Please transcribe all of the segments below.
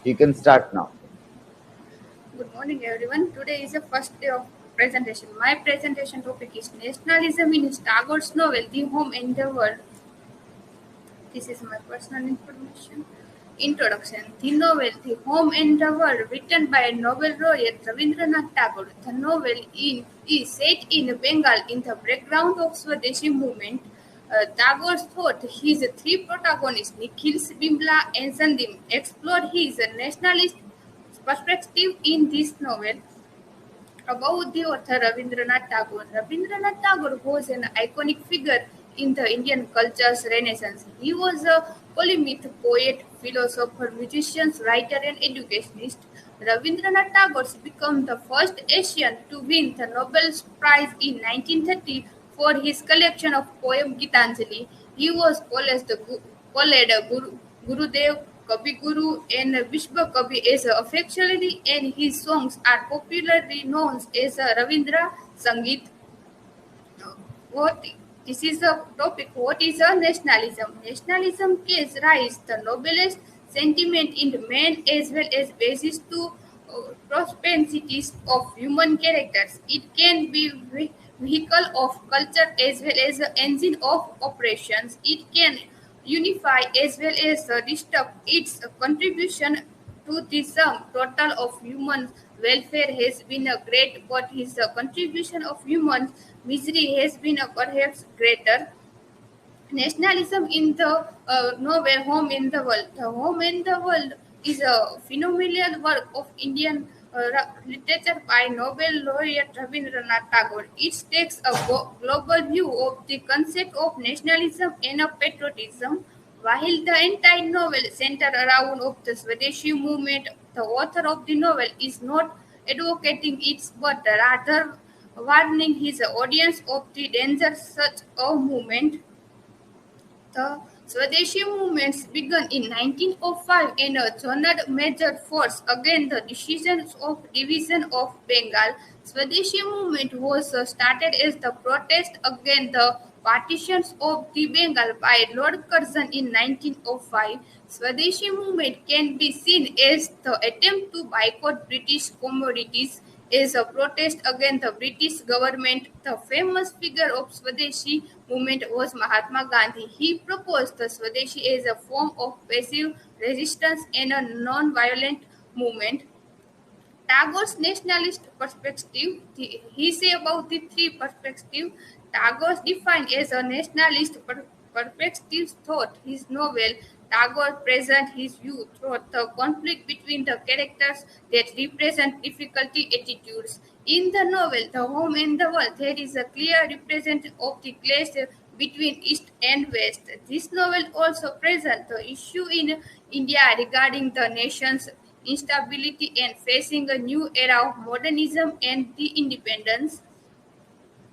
You can start now. Good morning, everyone. Today is the first day of presentation. My presentation topic is nationalism in Tagore's novel The Home and the World. This is my personal information. Introduction. The novel The Home and the World, written by Nobel laureate Rabindranath Tagore. The novel is set in Bengal in the background of Swadeshi movement. Tagore thought his three protagonists, Nikhil, Bimla, and Sandeep, explored his nationalist perspective in this novel. About the author Rabindranath Tagore. Rabindranath Tagore was an iconic figure in the Indian culture's renaissance. He was a polymath poet, philosopher, musician, writer, and educationist. Rabindranath Tagore became the first Asian to win the Nobel Prize in 1930 for his collection of poems Gitanjali. He was called Gurudev, Kavi Guru, and Vishwa Kavi as affectionately, and his songs are popularly known as Ravindra Sangeet. What this is a topic. What is a nationalism? Nationalism gives rise the noblest sentiment in the man as well as basis to propensities of human characters. It can be vehicle of culture as well as an engine of operations. It can unify as well as disturb. Its contribution to the sum total of human welfare has been a great, but his contribution of human misery has been perhaps greater. Nationalism in the novel Home in the World. The Home in the World is a phenomenal work of Indian literature by Nobel laureate Rabindranath Tagore. It takes a global view of the concept of nationalism and of patriotism. While the entire novel centers around of the Swadeshi movement, the author of the novel is not advocating it but rather warning his audience of the dangers such a movement. The Swadeshi movements began in 1905 and joined major force against the decisions of division of Bengal. Swadeshi movement was started as the protest against the partitions of the Bengal by Lord Curzon in 1905. Swadeshi movement can be seen as the attempt to boycott British commodities is a protest against the British government. The famous figure of Swadeshi movement was Mahatma Gandhi. He proposed the Swadeshi as a form of passive resistance and a non-violent movement. Tagore's nationalist perspective, he say about the three perspectives. Tagore defined as a nationalist perspective thought his novel. Tagore present his view through the conflict between the characters that represent difficulty attitudes. In the novel, The Home and the World, there is a clear representation of the clash between East and West. This novel also presents the issue in India regarding the nation's instability and facing a new era of modernism and the independence.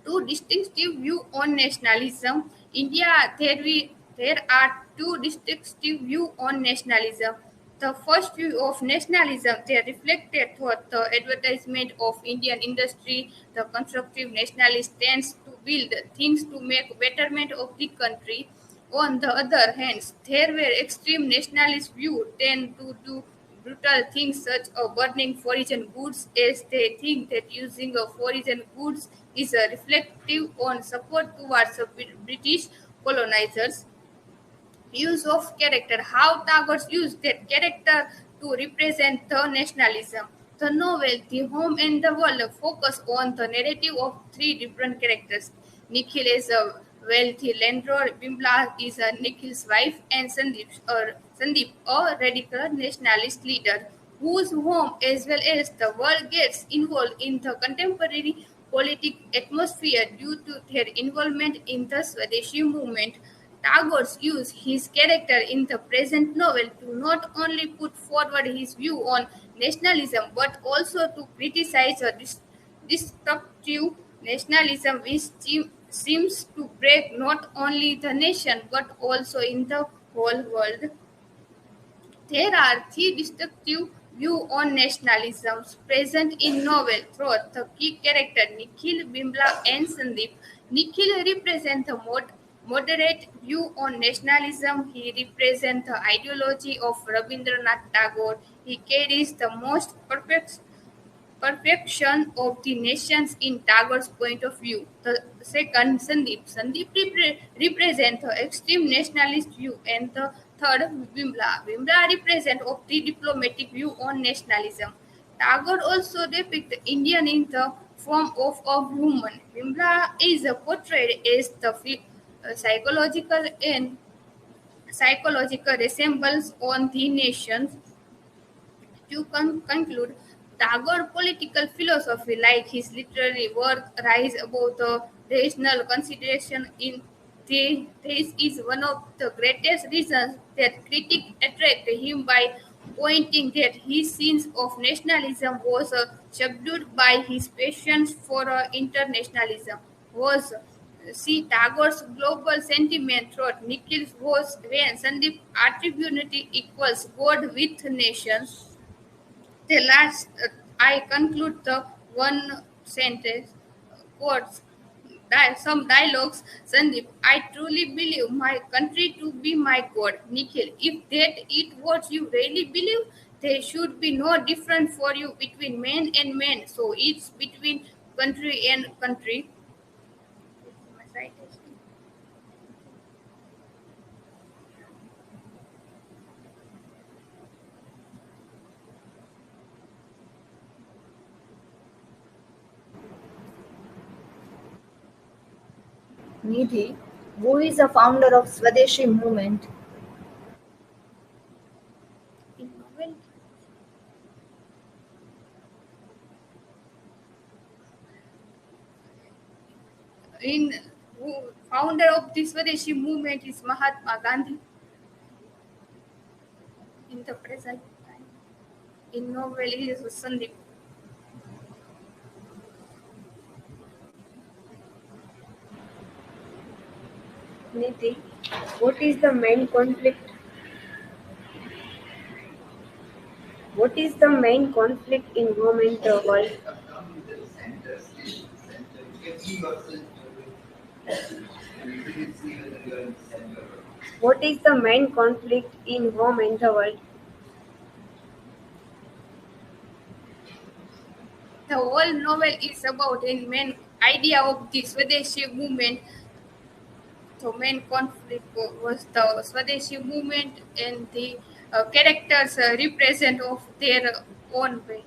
Two distinctive views on nationalism. India, there are two distinctive views on nationalism. The first view of nationalism, they reflected through the advertisement of Indian industry. The constructive nationalist tends to build things to make betterment of the country. On the other hand, there were extreme nationalist views tend to do brutal things such as burning foreign goods as they think that using of foreign goods is a reflective on support towards the British colonizers. Use of character. How Tagore used that character to represent the nationalism. The novel, The Home and the World, focus on the narrative of three different characters. Nikhil is a wealthy landlord, Bimla is a Nikhil's wife, and Sandeep, a radical nationalist leader, whose home as well as the world gets involved in the contemporary political atmosphere due to their involvement in the Swadeshi movement. Tagore used his character in the present novel to not only put forward his view on nationalism but also to criticize a destructive nationalism which seems to break not only the nation but also in the whole world. There are three distinctive views on nationalism present in novel through the key character Nikhil, Bimla, and Sandeep. Nikhil represents the moderate view on nationalism. He represents the ideology of Rabindranath Tagore. He carries the most perfection of the nations in Tagore's point of view. The second, Sandeep. Sandeep represents the extreme nationalist view, and the third, Vimla. Vimla represents of the diplomatic view on nationalism. Tagore also depicts Indian in the form of a woman. Vimla is portrayed as the psychological and psychological resemblance on the nations. To conclude, Tagore's political philosophy, like his literary work, rise above the rational consideration in this is one of the greatest reasons that critics attract him by pointing that his sense of nationalism was subdued by his passion for internationalism. Was See Tagore's global sentiment throughout Nikhil's was when Sandeep attributed equals God with nations. The last, I conclude the one sentence quotes some dialogues. Sandeep, I truly believe my country to be my God. Nikhil, if that is what you really believe, there should be no difference for you between man and man. So it's between country and country. This is my citation. Nidhi, who is a founder of Swadeshi movement. In novel, in who founder of this Swadeshi movement is Mahatma Gandhi in the present time. In novel, it is Sandeep. Nidhi, what is the main conflict? What is the main conflict in women the world? What is the main conflict in women the world? The whole novel is about a main idea of the Swadeshi movement. The main conflict was the Swadeshi movement and the characters represent of their own way.